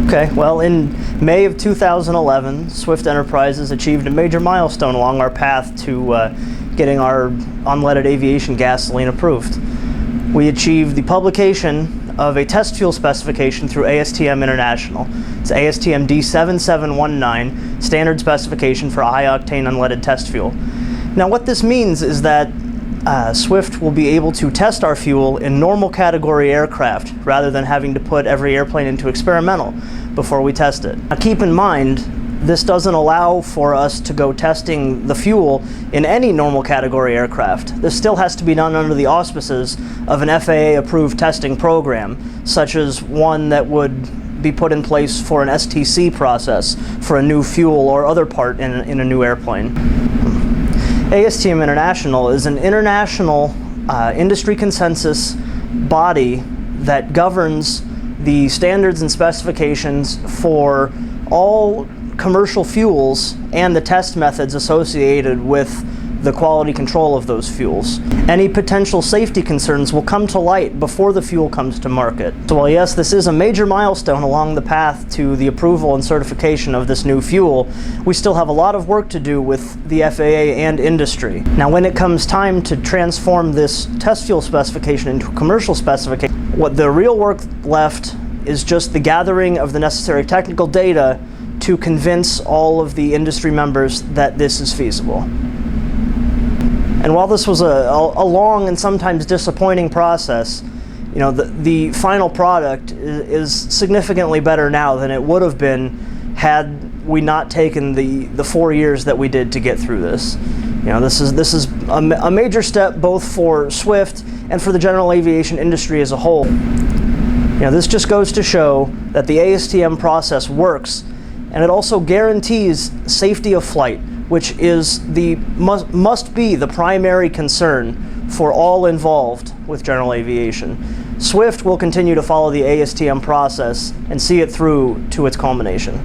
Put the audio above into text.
Okay, well, in May of 2011, Swift Enterprises achieved a major milestone along our path to getting our unleaded aviation gasoline approved. We achieved the publication of a test fuel specification through ASTM International. It's ASTM D7719 standard specification for high-octane unleaded test fuel. Now, what this means is that Swift will be able to test our fuel in normal category aircraft rather than having to put every airplane into experimental before we test it. Now, keep in mind, this doesn't allow for us to go testing the fuel in any normal category aircraft. This still has to be done under the auspices of an FAA-approved testing program, such as one that would be put in place for an STC process for a new fuel or other part in a new airplane. ASTM International is an international industry consensus body that governs the standards and specifications for all commercial fuels and the test methods associated with the quality control of those fuels. Any potential safety concerns will come to light before the fuel comes to market. So while yes, this is a major milestone along the path to the approval and certification of this new fuel, we still have a lot of work to do with the FAA and industry. Now, when it comes time to transform this test fuel specification into a commercial specification, what the real work left is just the gathering of the necessary technical data to convince all of the industry members that this is feasible. And while this was a long and sometimes disappointing process, you know, the final product is significantly better now than it would have been had we not taken the 4 years that we did to get through this. You know, this is a major step both for Swift and for the general aviation industry as a whole. You know, this just goes to show that the ASTM process works, and it also guarantees safety of flight, which is must be the primary concern for all involved with general aviation. Swift will continue to follow the ASTM process and see it through to its culmination.